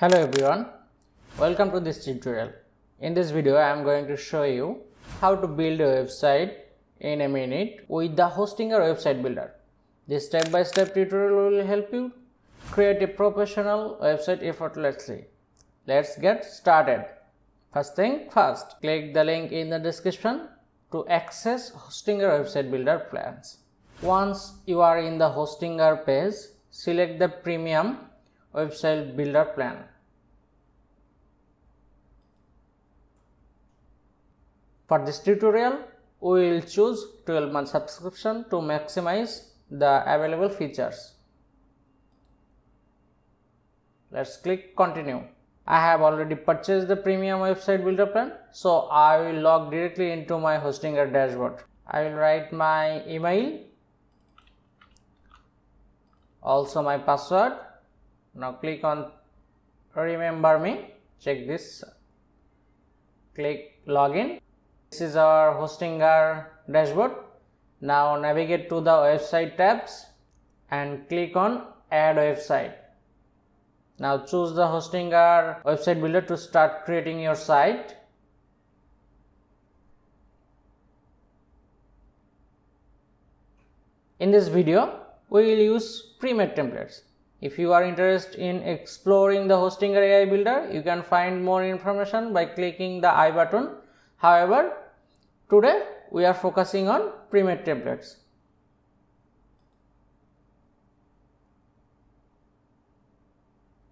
Hello everyone, welcome to this tutorial. In this video I am going to show you how to build a website in a minute with the Hostinger website builder. This step-by-step tutorial will help you create a professional website effortlessly. Let's get started. First thing first, click the link in the description to access Hostinger website builder plans. Once you are in the Hostinger page, select the premium website builder plan. For this tutorial, we will choose 12-month subscription to maximize the available features. Let's click continue. I have already purchased the premium website builder plan, so I will log directly into my Hostinger dashboard. I will write my email, also my password. Now click on remember me, check this, click login. This is our Hostinger dashboard. Now navigate to the website tabs and click on add website. Now choose the Hostinger website builder to start creating your site. In this video, we will use pre-made templates. If you are interested in exploring the Hostinger AI builder, you can find more information by clicking the I button. However, today we are focusing on pre-made templates.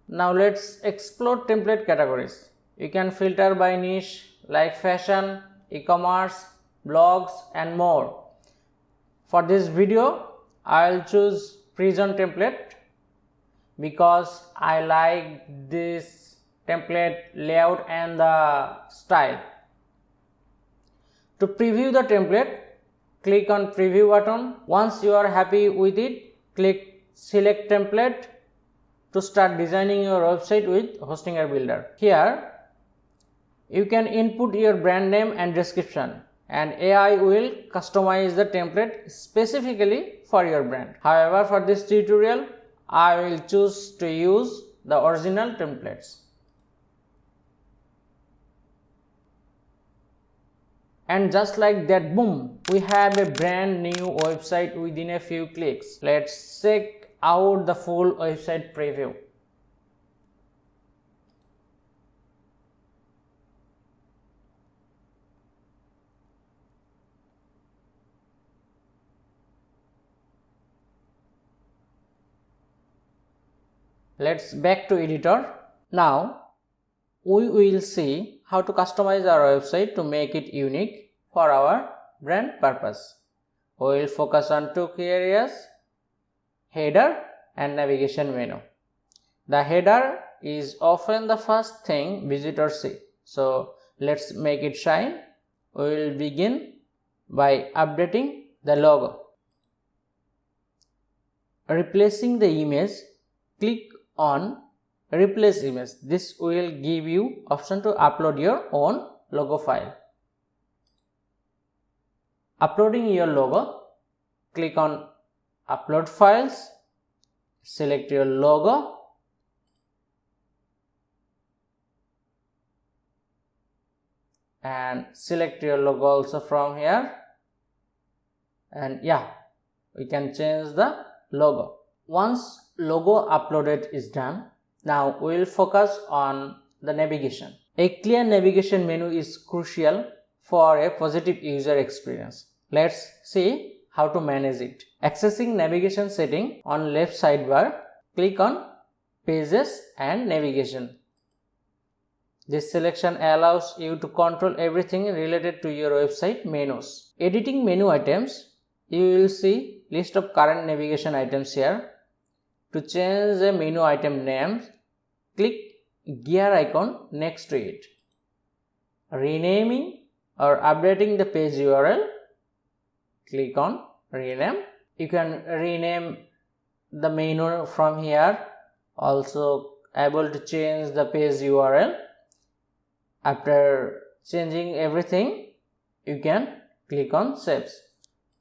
Now let's explore template categories. You can filter by niche like fashion, e-commerce, blogs and more. For this video, I will choose prison template because I like this template layout and the style. To preview the template, click on preview button. Once you are happy with it, click select template to start designing your website with Hostinger builder. Here you can input your brand name and description, and AI will customize the template specifically for your brand. However, for this tutorial I will choose to use the original templates. And just like that, boom, we have a brand new website within a few clicks. Let's check out the full website preview. Let's back to editor. Now we will see how to customize our website to make it unique for our brand purpose. We will focus on two key areas: header and navigation menu. The header is often the first thing visitors see, so let's make it shine. We will begin by updating the logo. Replacing the image, click on replace image. This will give you option to upload your own logo file. Uploading your logo, click on upload files, select your logo, and select your logo also from here, and we can change the logo. Once logo uploaded is done, now we will focus on the navigation. A clear navigation menu is crucial for a positive user experience. Let's see how to manage it. Accessing navigation setting on left sidebar, click on pages and navigation. This selection allows you to control everything related to your website menus. Editing menu items, you will see list of current navigation items here. To change the menu item name, click gear icon next to it. Renaming or updating the page URL, click on rename. You can rename the menu from here. Also able to change the page URL. After changing everything, you can click on saves.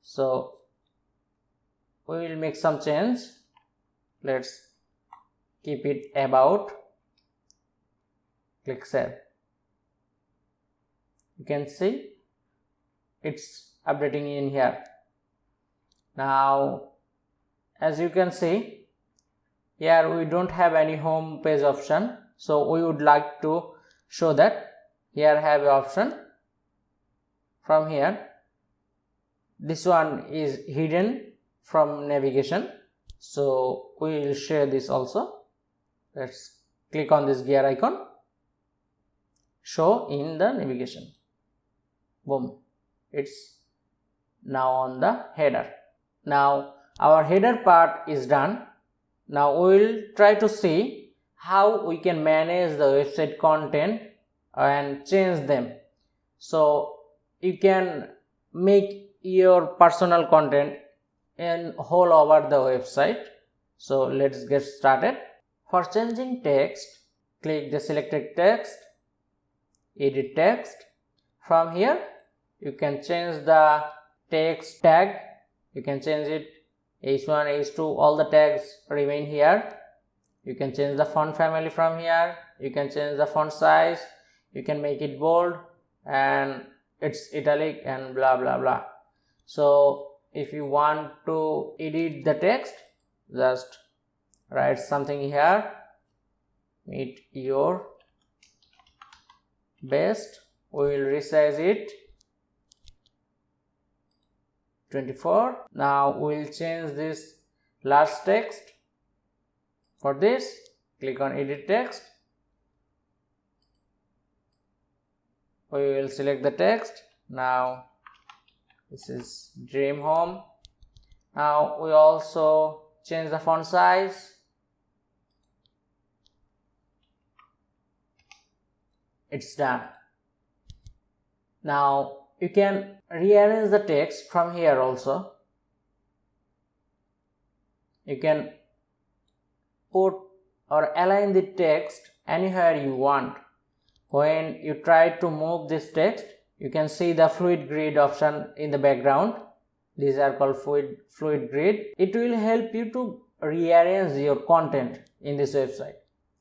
So we will make some change. Let's keep it about click save. You can see it's updating in here. Now as you can see here, we don't have any home page option, so we would like to show that. Here have an option from here. This one is hidden from navigation, so we will share this also. Let's click on this gear icon, show in the navigation. Boom, it's now on the header. Now our header part is done. Now we will try to see how we can manage the website content and change them. So you can make your personal content in whole over the website. So let's get started. For changing text, click the selected text, edit text. From here you can change the text tag. You can change it H1, H2, all the tags remain here. You can change the font family from here. You can change the font size. You can make it bold and it's italic and blah blah blah. So if you want to edit the text, just write something here. Meet your best. We will resize it 24. Now we will change this large text. For this, click on edit text. We will select the text. Now this is dream home. Now we also change the font size. It's done. Now you can rearrange the text from here also. You can put or align the text anywhere you want. When you try to move this text, you can see the fluid grid option in the background. These are called fluid grid. It will help you to rearrange your content in this website.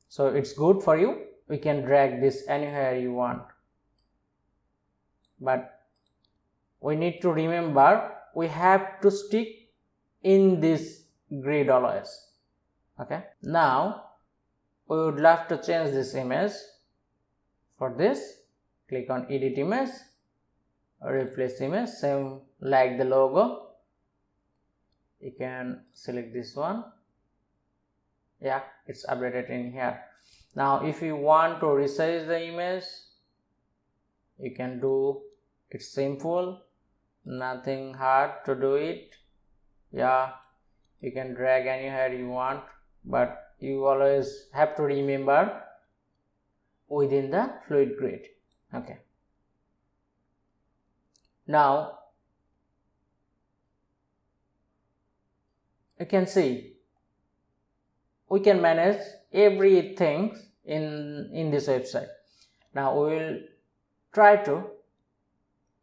So it's good for you. We can drag this anywhere you want. But we need to remember we have to stick in this grid always. Okay. Now we would love to change this image. For this, click on edit image, replace image, same like the logo. You can select this one. Yeah, it's updated in here. Now if you want to resize the image, you can do. It's simple, nothing hard to do it. Yeah, you can drag anywhere you want, but you always have to remember within the fluid grid. Okay. Now you can see we can manage everything in this website. Now we will try to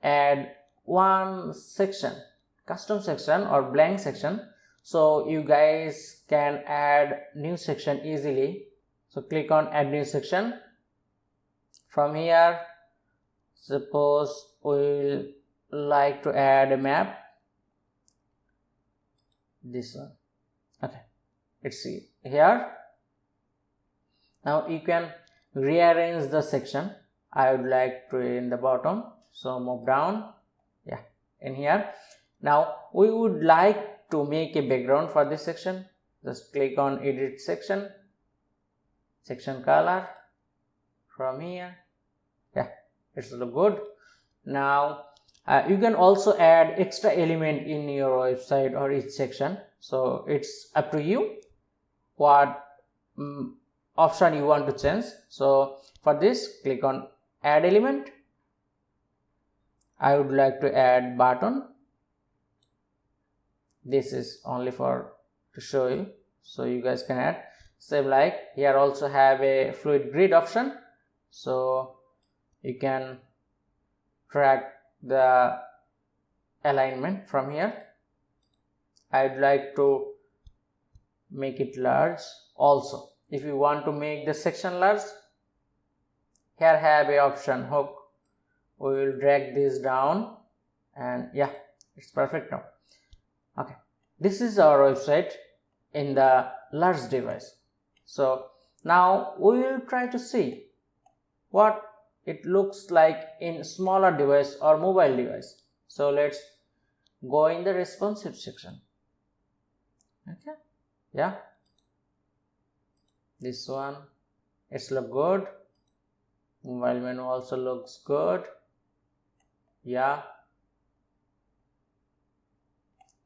add one section, custom section or blank section, so you guys can add new section easily. So click on add new section. From here, suppose we will like to add a map, this one. Okay, let's see here. Now you can rearrange the section. I would like to in the bottom, so move down. Yeah, in here. Now we would like to make a background for this section. Just click on edit section, section color. From here, yeah, it's look good. Now you can also add extra element in your website or each section, so it's up to you what option you want to change. So for this, click on add element. I would like to add button. This is only for to show you, so you guys can add. Same like here also have a fluid grid option, so you can track the alignment from here. I'd like to make it large also. If you want to make the section large, here have a option hook. We will drag this down and yeah, it's perfect now. Okay, this is our website in the large device. So now we will try to see what it looks like in smaller device or mobile device. So let's go in the responsive section. Okay, yeah, this one, it's look good. Mobile menu also looks good. Yeah,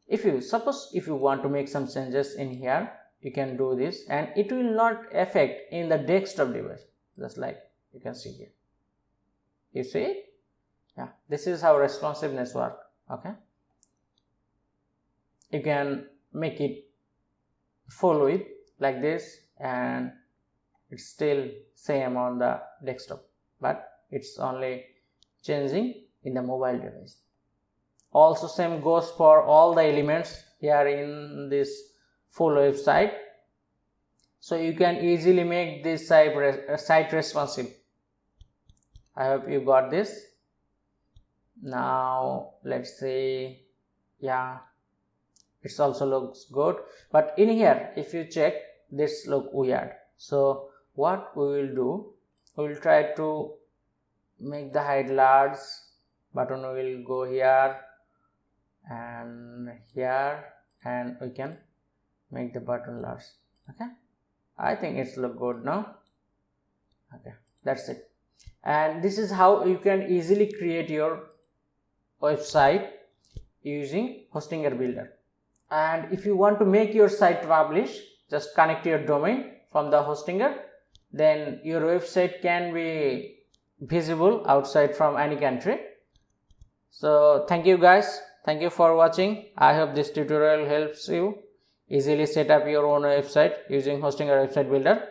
if you want to make some changes in here, you can do this and it will not affect in the desktop device, just like you can see here. You see it? Yeah, this is how responsiveness works. Okay, you can make it follow it like this and it's still same on the desktop, but it's only changing in the mobile device. Also same goes for all the elements here in this full website. So you can easily make this site responsive. I hope you got this. Now let's see. Yeah, it also looks good, but in here if you check, this look weird. So what we will do, we will try to make the height large. Button will go here and here and we can make the button large. Okay, I think it's look good now. Okay, that's it. And this is how you can easily create your website using Hostinger Builder. And if you want to make your site publish, just connect your domain from the Hostinger, then your website can be visible outside from any country. So thank you guys, thank you for watching. I hope this tutorial helps you easily set up your own website using Hostinger Website Builder.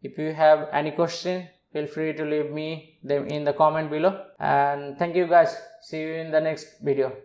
If you have any question, feel free to leave me them in the comment below. And thank you guys, see you in the next video.